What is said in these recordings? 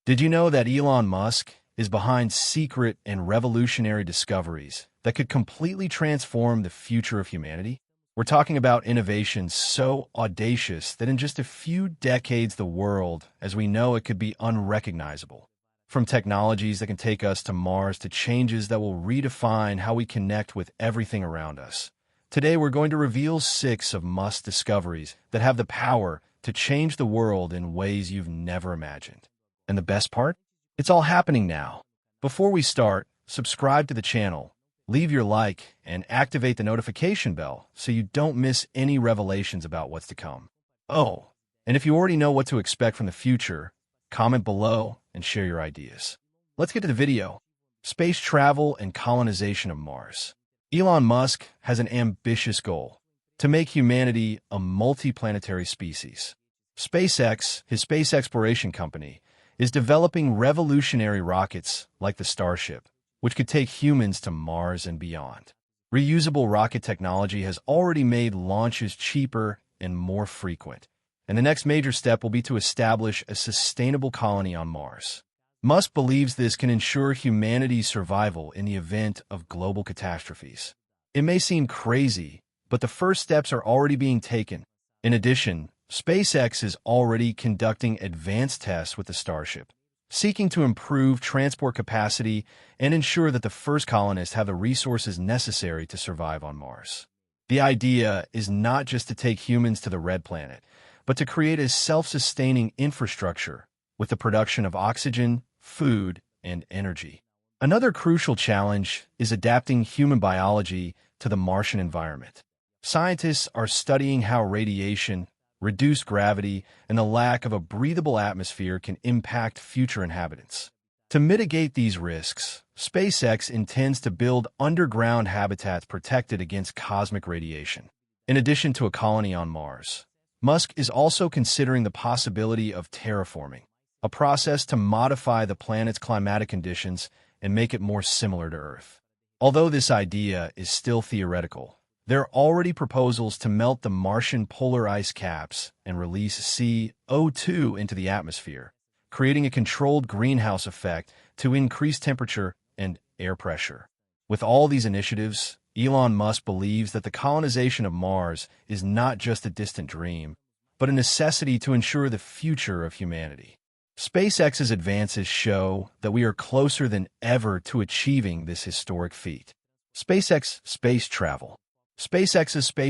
Did you know that Elon Musk is behind secret and revolutionary discoveries that could completely transform the future of humanity? We're talking about innovations so audacious that in just a few decades the world, as we know it, could be unrecognizable. From technologies that can take us to Mars to changes that will redefine how we connect with everything around us. Today we're going to reveal 6 of Musk's discoveries that have the power to change the world in ways you've never imagined. And the best part? It's all happening now. Before we start, subscribe to the channel, leave your like, and activate the notification bell so you don't miss any revelations about what's to come. Oh, and if you already know what to expect from the future, comment below and share your ideas. Let's get to the video. Space travel and colonization of Mars. Elon Musk has an ambitious goal: to make humanity a multi-planetary species. SpaceX, his space exploration company, is developing revolutionary rockets like the Starship, which could take humans to Mars and beyond. Reusable rocket technology has already made launches cheaper and more frequent, and the next major step will be to establish a sustainable colony on Mars. Musk believes this can ensure humanity's survival in the event of global catastrophes. It may seem crazy, but the first steps are already being taken. In addition, SpaceX is already conducting advanced tests with the Starship, seeking to improve transport capacity and ensure that the first colonists have the resources necessary to survive on Mars. The idea is not just to take humans to the red planet, but to create a self-sustaining infrastructure with the production of oxygen, food, and energy. Another crucial challenge is adapting human biology to the Martian environment. Scientists are studying how radiation, reduced gravity, and the lack of a breathable atmosphere can impact future inhabitants. To mitigate these risks, SpaceX intends to build underground habitats protected against cosmic radiation. In addition to a colony on Mars, Musk is also considering the possibility of terraforming, a process to modify the planet's climatic conditions and make it more similar to Earth. Although this idea is still theoretical, there are already proposals to melt the Martian polar ice caps and release CO2 into the atmosphere, creating a controlled greenhouse effect to increase temperature and air pressure. With all these initiatives, Elon Musk believes that the colonization of Mars is not just a distant dream, but a necessity to ensure the future of humanity. SpaceX's advances show that we are closer than ever to achieving this historic feat. SpaceX's space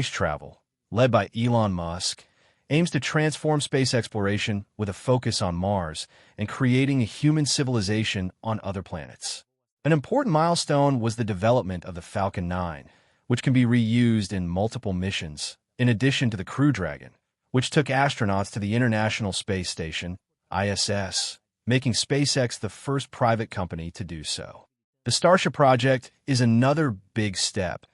travel, led by Elon Musk, aims to transform space exploration with a focus on Mars and creating a human civilization on other planets. An important milestone was the development of the Falcon 9, which can be reused in multiple missions, in addition to the Crew Dragon, which took astronauts to the International Space Station, ISS, making SpaceX the first private company to do so. The Starship project is another big step,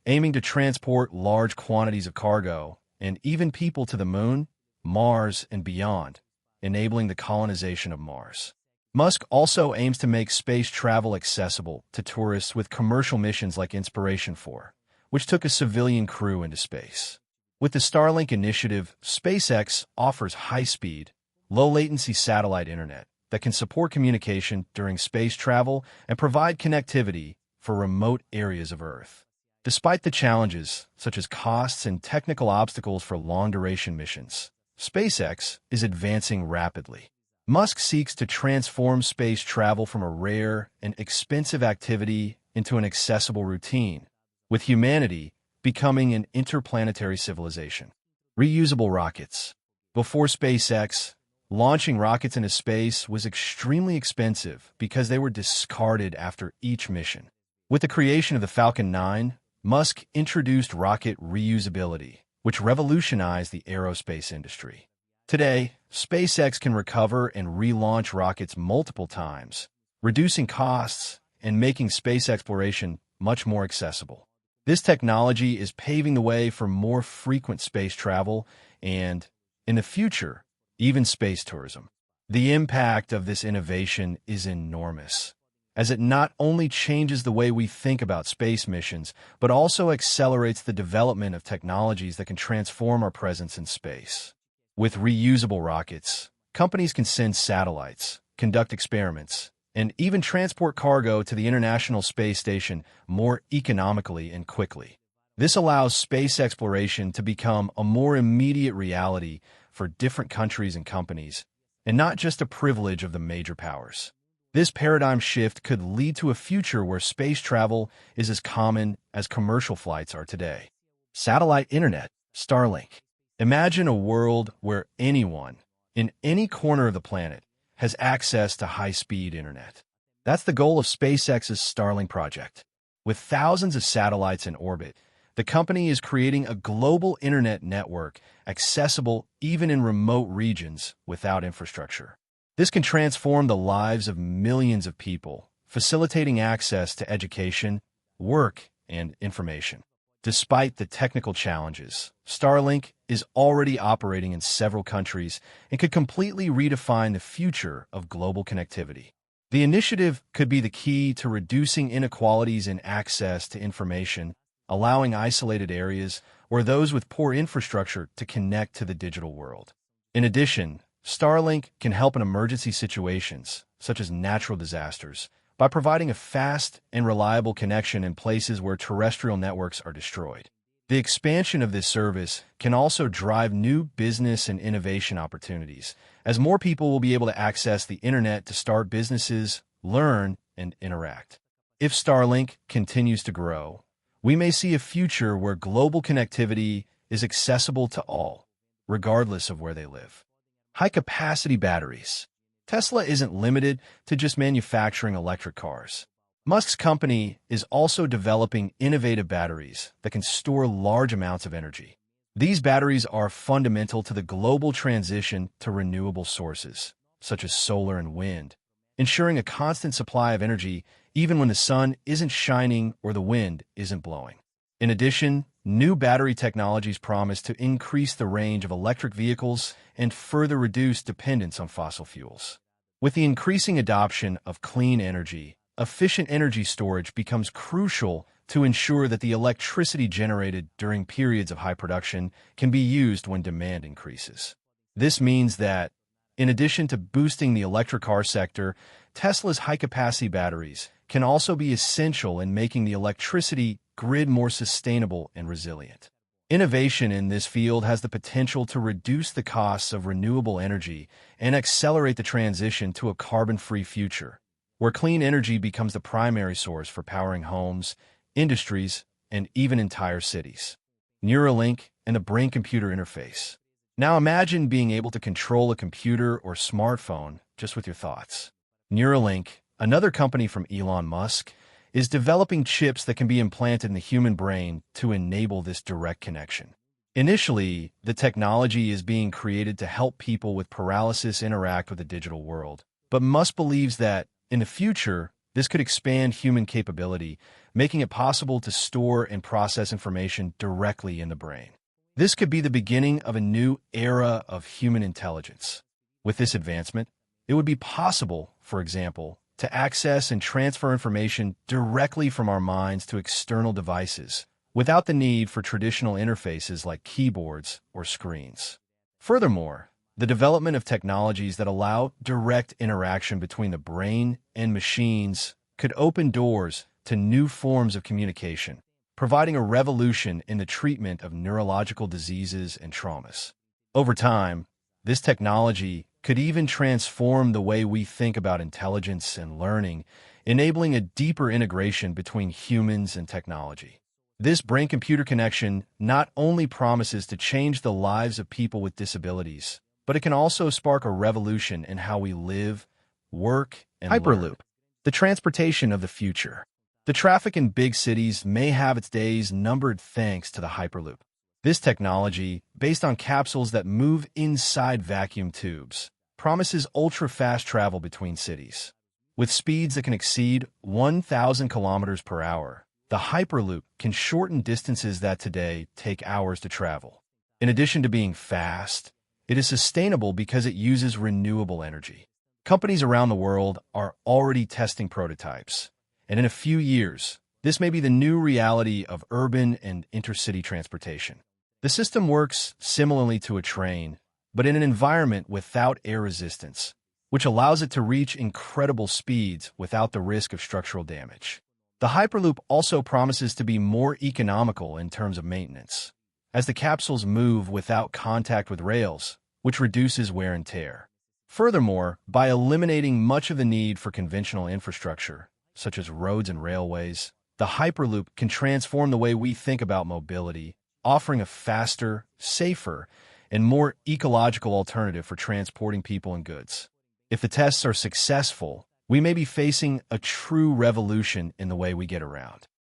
aiming to transport large quantities of cargo and even people to the Moon, Mars, and beyond, enabling the colonization of Mars. Musk also aims to make space travel accessible to tourists with commercial missions like Inspiration 4, which took a civilian crew into space. With the Starlink initiative, SpaceX offers high-speed, low-latency satellite internet that can support communication during space travel and provide connectivity for remote areas of Earth. Despite the challenges, such as costs and technical obstacles for long-duration missions, SpaceX is advancing rapidly. Musk seeks to transform space travel from a rare and expensive activity into an accessible routine, with humanity becoming an interplanetary civilization. Reusable rockets. Before SpaceX, launching rockets into space was extremely expensive because they were discarded after each mission. With the creation of the Falcon 9, Musk introduced rocket reusability, which revolutionized the aerospace industry. Today, SpaceX can recover and relaunch rockets multiple times, reducing costs and making space exploration much more accessible. This technology is paving the way for more frequent space travel and, in the future, even space tourism. The impact of this innovation is enormous, as it not only changes the way we think about space missions, but also accelerates the development of technologies that can transform our presence in space. With reusable rockets, companies can send satellites, conduct experiments, and even transport cargo to the International Space Station more economically and quickly. This allows space exploration to become a more immediate reality for different countries and companies, and not just a privilege of the major powers. This paradigm shift could lead to a future where space travel is as common as commercial flights are today. Satellite internet, Starlink. Imagine a world where anyone, in any corner of the planet, has access to high-speed internet. That's the goal of SpaceX's Starlink project. With thousands of satellites in orbit, the company is creating a global internet network accessible even in remote regions without infrastructure. This can transform the lives of millions of people, facilitating access to education, work, and information. Despite the technical challenges, Starlink is already operating in several countries and could completely redefine the future of global connectivity. The initiative could be the key to reducing inequalities in access to information, allowing isolated areas or those with poor infrastructure to connect to the digital world. In addition, Starlink can help in emergency situations, such as natural disasters, by providing a fast and reliable connection in places where terrestrial networks are destroyed. The expansion of this service can also drive new business and innovation opportunities, as more people will be able to access the internet to start businesses, learn, and interact. If Starlink continues to grow, we may see a future where global connectivity is accessible to all, regardless of where they live. High-capacity batteries. Tesla isn't limited to just manufacturing electric cars. Musk's company is also developing innovative batteries that can store large amounts of energy. These batteries are fundamental to the global transition to renewable sources, such as solar and wind, ensuring a constant supply of energy even when the sun isn't shining or the wind isn't blowing. In addition, new battery technologies promise to increase the range of electric vehicles and further reduce dependence on fossil fuels. With the increasing adoption of clean energy, efficient energy storage becomes crucial to ensure that the electricity generated during periods of high production can be used when demand increases. This means that, in addition to boosting the electric car sector, Tesla's high-capacity batteries can also be essential in making the electricity grid more sustainable and resilient. Innovation in this field has the potential to reduce the costs of renewable energy and accelerate the transition to a carbon-free future, where clean energy becomes the primary source for powering homes, industries, and even entire cities. Neuralink and the brain-computer interface. Now imagine being able to control a computer or smartphone just with your thoughts. Neuralink, another company from Elon Musk, is developing chips that can be implanted in the human brain to enable this direct connection. Initially, the technology is being created to help people with paralysis interact with the digital world, but Musk believes that, in the future, this could expand human capability, making it possible to store and process information directly in the brain. This could be the beginning of a new era of human intelligence. With this advancement, it would be possible, for example, to access and transfer information directly from our minds to external devices, without the need for traditional interfaces like keyboards or screens. Furthermore, the development of technologies that allow direct interaction between the brain and machines could open doors to new forms of communication, providing a revolution in the treatment of neurological diseases and traumas. Over time, this technology could even transform the way we think about intelligence and learning, enabling a deeper integration between humans and technology. This brain-computer connection not only promises to change the lives of people with disabilities, but it can also spark a revolution in how we live, work, and Hyperloop, learn. The transportation of the future. The traffic in big cities may have its days numbered thanks to the Hyperloop. This technology, based on capsules that move inside vacuum tubes, promises ultra-fast travel between cities. With speeds that can exceed 1,000 kilometers per hour, the Hyperloop can shorten distances that today take hours to travel. In addition to being fast, it is sustainable because it uses renewable energy. Companies around the world are already testing prototypes, and in a few years, this may be the new reality of urban and intercity transportation. The system works similarly to a train, but in an environment without air resistance, which allows it to reach incredible speeds without the risk of structural damage. The Hyperloop also promises to be more economical in terms of maintenance, as the capsules move without contact with rails, which reduces wear and tear. Furthermore, by eliminating much of the need for conventional infrastructure, such as roads and railways, the Hyperloop can transform the way we think about mobility, offering a faster, safer, and more ecological alternative for transporting people and goods. If the tests are successful, we may be facing a true revolution in the way we get around.